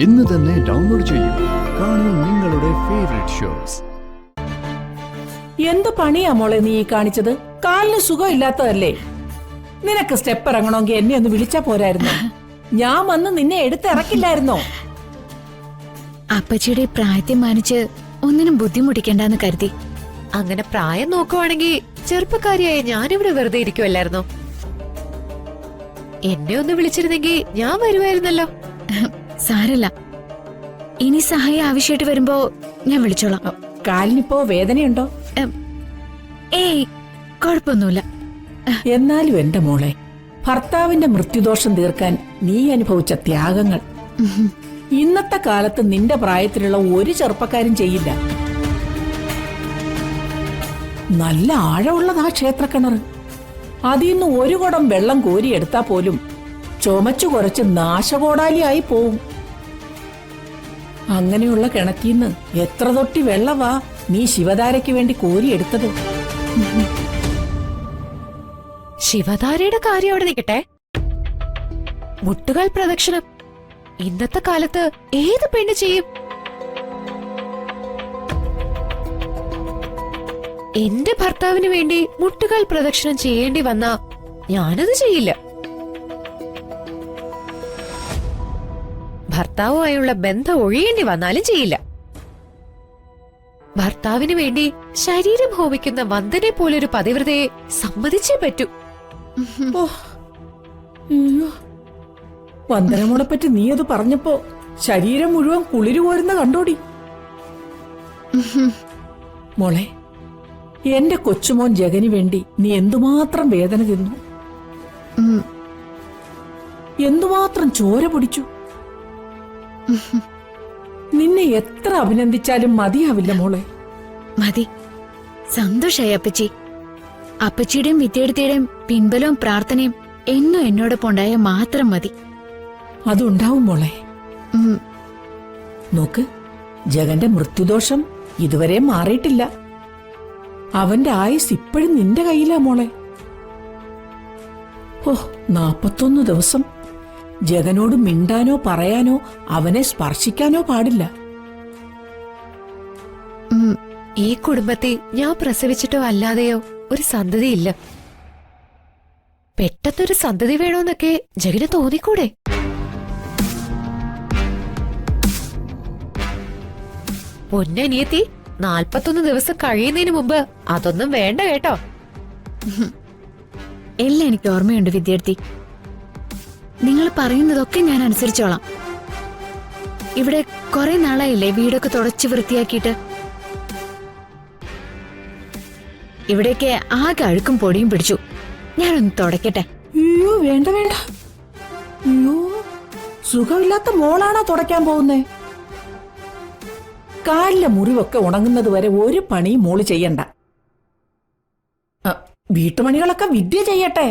ഇന്ന് തന്നെ ഡൗൺലോഡ് ചെയ്യൂ. കാണൂ നിങ്ങളുടെ ഫേവറേറ്റ് ഷോസ്. എന്ത് പണിയാ മോളെ നീ കാണിച്ചത്? കാലിന് സുഖം ഇല്ലാത്തതല്ലേ? നിനക്ക് സ്റ്റെപ്പ് ഇറങ്ങണമെങ്കിൽ എന്നെ ഒന്ന് വിളിച്ചാ പോരായിരുന്നു? ഞാൻ വന്ന് നിന്നെ എടുത്തിറക്കില്ലായിരുന്നോ? അപ്പച്ചിയുടെ പ്രായത്തെ മാനിച്ച് ഒന്നിനും ബുദ്ധിമുട്ടിക്കണ്ടെന്ന് കരുതി. അങ്ങനെ പ്രായം നോക്കുവാണെങ്കിൽ ചെറുപ്പക്കാരിയായ ഞാനിവിടെ വെറുതെ ഇരിക്കുമല്ലായിരുന്നോ? എന്നെ ഒന്ന് വിളിച്ചിരുന്നെങ്കിൽ ഞാൻ വരുമായിരുന്നല്ലോ. സാരല്ല, ഇനി സഹായം ആവശ്യമായിട്ട് വരുമ്പോ ഞാൻ വിളിച്ചോളാം. കാലിനിപ്പോ വേദനയുണ്ടോ? ഏയ്, കുഴപ്പമൊന്നുമില്ല. എന്നാലും എന്റെ മോളെ, ഭർത്താവിന്റെ മൃത്യുദോഷം തീർക്കാൻ നീ അനുഭവിച്ച ത്യാഗങ്ങൾ ഇന്നത്തെ കാലത്ത് നിന്റെ പ്രായത്തിലുള്ള ഒരു ചെറുപ്പക്കാരും ചെയ്യില്ല. നല്ല ആഴമുള്ളതാ ക്ഷേത്രക്കിണർ. അതിന്ന് ഒരു കുടം വെള്ളം കോരിയെടുത്താ പോലും ചുമച്ചു കുറച്ച് നാശകോടാലിയായി പോവും. അങ്ങനെയുള്ള കിണറ്റിന്ന് എത്ര തൊട്ടി വെള്ളവാ നീ ശിവധാരയ്ക്ക് വേണ്ടി കോരിയെടുത്തത്? ശിവധാരയുടെ കാര്യം അവിടെ നിൽക്കട്ടെ. മുട്ടുകാൽ പ്രദക്ഷിണം ഇന്നത്തെ കാലത്ത് ഏത് പെണ്ണ് ചെയ്യും? എന്റെ ഭർത്താവിന് വേണ്ടി മുട്ടുകാൽ പ്രദക്ഷിണം ചെയ്യേണ്ടി വന്നാ ഞാനത് ചെയ്യില്ല. ഭർത്താവുമായുള്ള ബന്ധം ഒഴിയേണ്ടി വന്നാലും ചെയ്യില്ല. ഭർത്താവിന് വേണ്ടി ശരീരം ഹോമിക്കുന്ന വന്ദനെ പോലൊരു പതിവ്രതയെ സമ്മതിച്ചേ പറ്റൂ. വന്ദനമോളെ പറ്റി നീ അത് പറഞ്ഞപ്പോ ശരീരം മുഴുവൻ കുളിരു പോരുന്ന കണ്ടോടി. മോളെ, എന്റെ കൊച്ചുമോൻ ജഗന് വേണ്ടി നീ എന്തുമാത്രം വേദന തിന്നു, എന്തുമാത്രം ചോര പൊടിച്ചു. നിന്നെ എത്ര അഭിനന്ദിച്ചാലും മതിയാവില്ല മോളെ. മതി, സന്തോഷായി അപ്പച്ചി. അപ്പച്ചിയുടെയും വിദ്യാർത്ഥിയുടെയും പിൻബലവും പ്രാർത്ഥനയും എന്നും എന്നോടൊപ്പം ഉണ്ടായ മാത്രം മതി. അതുണ്ടാവും മോളെ. നോക്ക്, ജഗന്റെ മൃത്യുദോഷം ഇതുവരെ മാറിയിട്ടില്ല. അവന്റെ ആയുസ് ഇപ്പോഴും നിന്റെ കയ്യിലാ മോളെ. 41 ദിവസം ജഗനോട് മിണ്ടാനോ പറയാനോ അവനെ സ്പർശിക്കാനോ പാടില്ല. ഈ കുടുംബത്തെ ഞാൻ പ്രസവിച്ചിട്ടോ അല്ലാതെയോ ഒരു സന്തതിയില്ല. പെട്ടെന്നൊരു സന്തതി വേണോന്നൊക്കെ ജഗന് തോന്നിക്കൂടെ? പൊന്നനിയത്തി, 41 ദിവസം കഴിയുന്നതിന് മുമ്പ് അതൊന്നും വേണ്ട കേട്ടോ. എല്ലാം എനിക്ക് ഓർമ്മയുണ്ട് വിദ്യാർത്ഥി. നിങ്ങൾ പറയുന്നതൊക്കെ ഞാൻ അനുസരിച്ചോളാം. ഇവിടെ കുറെ നാളായില്ലേ വീടൊക്കെ തുടച്ച് വൃത്തിയാക്കിയിട്ട്. ഇവിടേക്ക് ആകെ അഴുക്കും പൊടിയും പിടിച്ചു. ഞാനൊന്ന് തുടക്കട്ടെ. അയ്യോ, വേണ്ട വേണ്ട. അയ്യോ, സുഖമില്ലാത്ത മോളാണോ തുടയ്ക്കാൻ പോകുന്നേ? കാലിലെ മുറിവൊക്കെ ഉണങ്ങുന്നത് വരെ ഒരു പണിയും മോള് ചെയ്യണ്ട. വീട്ടുപണികളൊക്കെ വിദ്യ ചെയ്യട്ടെ.